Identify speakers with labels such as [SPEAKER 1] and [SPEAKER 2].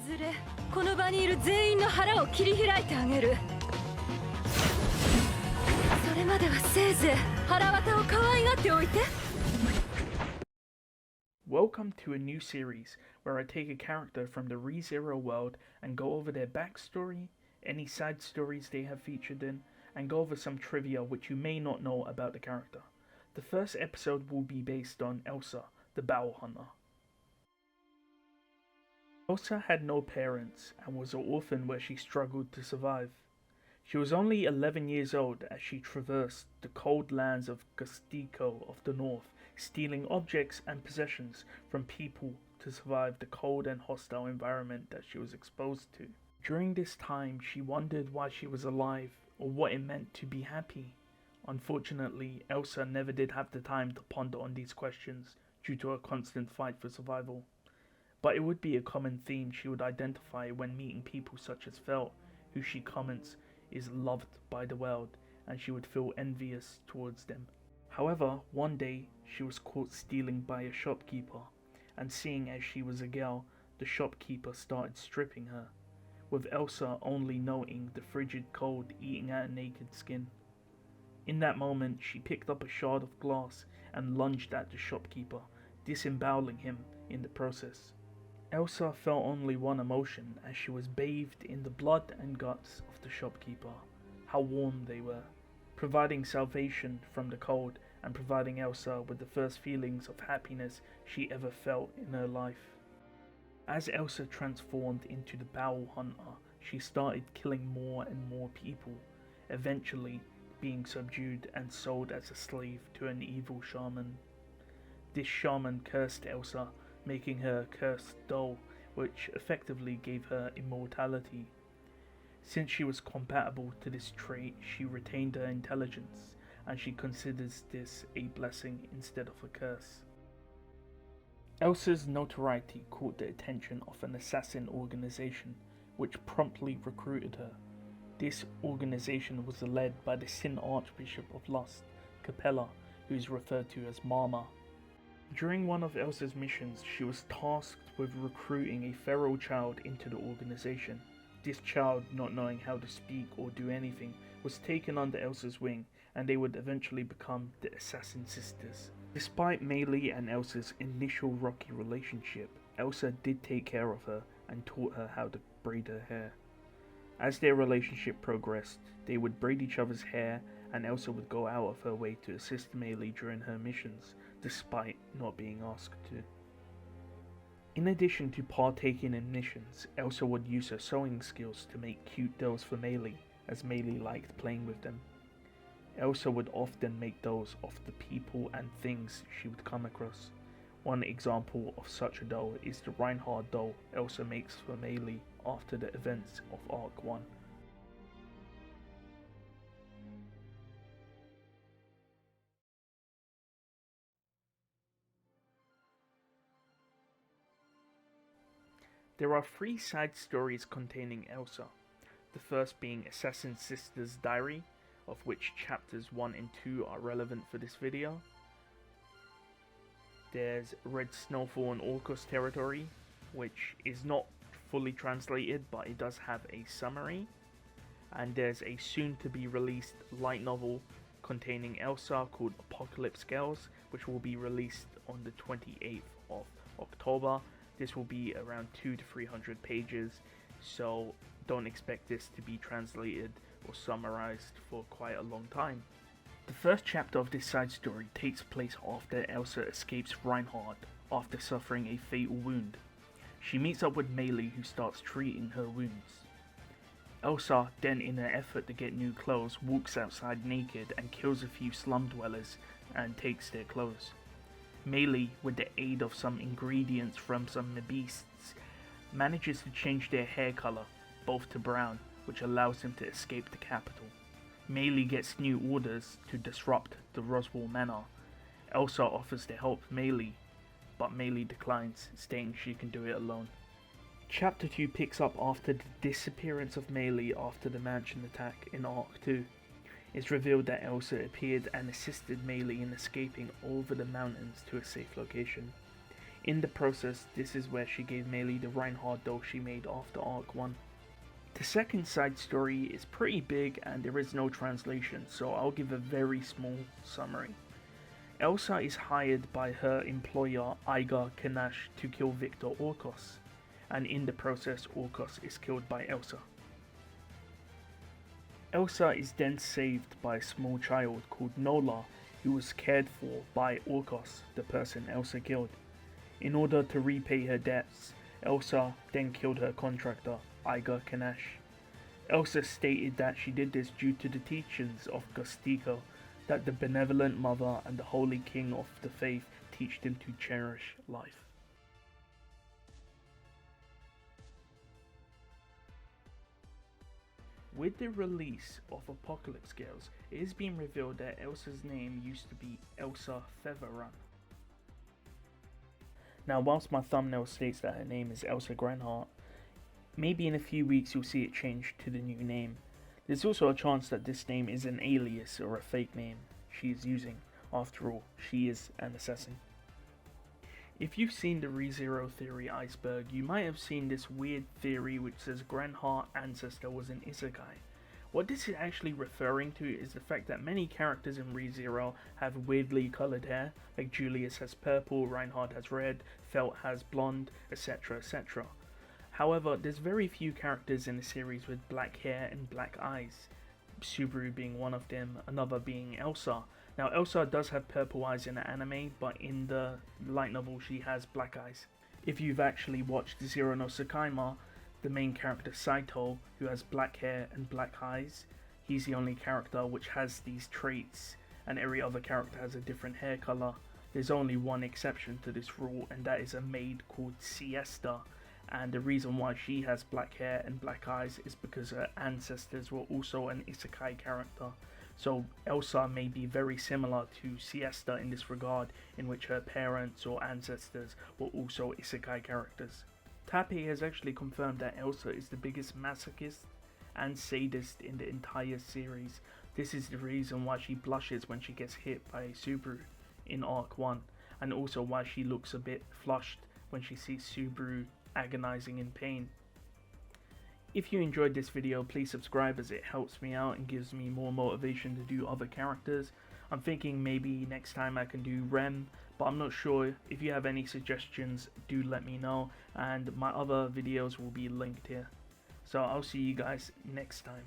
[SPEAKER 1] ずれこの場にいる全員の腹を切り開いてあげる。それまではせいぜい腹渡を可愛がっておいて。
[SPEAKER 2] Welcome to a new series where I take a character from the rezero world and go over their backstory, any side stories they have featured in, and go over some trivia which you may not know about the character. The first episode will be based on Elsa, the Bow Hunter. Elsa had no parents and was an orphan where she struggled to survive. She was only 11 years old as she traversed the cold lands of Castico of the north, stealing objects and possessions from people to survive the cold and hostile environment that she was exposed to. During this time, she wondered why she was alive or what it meant to be happy. Unfortunately, Elsa never did have the time to ponder on these questions due to her constant fight for survival. But it would be a common theme she would identify when meeting people such as Felt, who she comments is loved by the world, and she would feel envious towards them. However, one day she was caught stealing by a shopkeeper, and seeing as she was a girl, the shopkeeper started stripping her, with Elsa only noting the frigid cold eating at her naked skin. In that moment, she picked up a shard of glass and lunged at the shopkeeper, disemboweling him in the process. Elsa felt only one emotion as she was bathed in the blood and guts of the shopkeeper. How warm they were, providing salvation from the cold and providing Elsa with the first feelings of happiness she ever felt in her life. As Elsa transformed into the Bow Hunter, she started killing more and more people, eventually being subdued and sold as a slave to an evil shaman. This shaman cursed Elsa, making her cursed doll, which effectively gave her immortality. Since she was compatible to this trait, she retained her intelligence, and she considers this a blessing instead of a curse. Elsa's notoriety caught the attention of an assassin organization, which promptly recruited her. This organization was led by the Sin Archbishop of Lust, Capella, who is referred to as Mama. During one of Elsa's missions, she was tasked with recruiting a feral child into the organization. This child, not knowing how to speak or do anything, was taken under Elsa's wing, and they would eventually become the Assassin Sisters. Despite Meili and Elsa's initial rocky relationship, Elsa did take care of her and taught her how to braid her hair. As their relationship progressed, they would braid each other's hair, and Elsa would go out of her way to assist Meili during her missions, despite not being asked to. In addition to partaking in missions, Elsa would use her sewing skills to make cute dolls for Meili, as Meili liked playing with them. Elsa would often make dolls of the people and things she would come across. One example of such a doll is the Reinhard doll Elsa makes for Meili after the events of Arc 1. There are 3 side stories containing Elsa, the first being Assassin Sister's Diary, of which chapters 1 and 2 are relevant for this video. There's Red Snowfall and Orcos territory, which is not fully translated but it does have a summary. And there's a soon to be released light novel containing Elsa called Apocalypse Girls, which will be released on the 28th of October. This will be around 200 to 300 pages, so don't expect this to be translated or summarized for quite a long time. The first chapter of this side story takes place after Elsa escapes Reinhard after suffering a fatal wound. She meets up with Meili, who starts treating her wounds. Elsa then, in an effort to get new clothes, walks outside naked and kills a few slum dwellers and takes their clothes. Meili, with the aid of some ingredients from some beasts, manages to change their hair color, both to brown, which allows them to escape the capital. Meili gets new orders to disrupt the Roswell Manor. Elsa offers to help Meili, but Meili declines, stating she can do it alone. Chapter 2 picks up after the disappearance of Meili after the mansion attack in Arc 2. It's revealed that Elsa appeared and assisted Meili in escaping over the mountains to a safe location. In the process, this is where she gave Meili the Reinhardt doll she made after Arc 1. The second side story is pretty big and there is no translation, so I'll give a very small summary. Elsa is hired by her employer Iga Kanash to kill Victor Orcos, and in the process Orcos is killed by Elsa. Elsa is then saved by a small child called Nola, who was cared for by Orcos, the person Elsa killed. In order to repay her debts, Elsa then killed her contractor, Iga Kanash. Elsa stated that she did this due to the teachings of Gustico, that the benevolent mother and the holy king of the faith teach them to cherish life. With the release of Apocalypse Girls, it has been revealed that Elsa's name used to be Elsa Featherrun. Now, whilst my thumbnail states that her name is Elsa Granhiert, maybe in a few weeks you'll see it change to the new name. There's also a chance that this name is an alias or a fake name she is using. After all, she is an assassin. If you've seen the rezero theory iceberg, you might have seen this weird theory which says Granhiert ancestor was an isekai. What this is actually referring to is the fact that many characters in ReZero have weirdly coloured hair, like Julius has purple, Reinhardt has red, Felt has blonde, etc, etc. However, there's very few characters in the series with black hair and black eyes, Subaru being one of them, another being Elsa. Now Elsa does have purple eyes in the anime, but in the light novel she has black eyes. If you've actually watched Zero no Tsukaima, the main character Saito, who has black hair and black eyes, he's the only character which has these traits, and every other character has a different hair colour. There's only one exception to this rule, and that is a maid called Siesta, and the reason why she has black hair and black eyes is because her ancestors were also an isekai character. So Elsa may be very similar to Siesta in this regard, in which her parents or ancestors were also isekai characters. Tappei has actually confirmed that Elsa is the biggest masochist and sadist in the entire series. This is the reason why she blushes when she gets hit by Subaru in Arc 1, and also why she looks a bit flushed when she sees Subaru agonizing in pain. If you enjoyed this video, please subscribe as it helps me out and gives me more motivation to do other characters. I'm thinking maybe next time I can do Rem, but I'm not sure. If you have any suggestions, do let me know, and my other videos will be linked here. So I'll see you guys next time.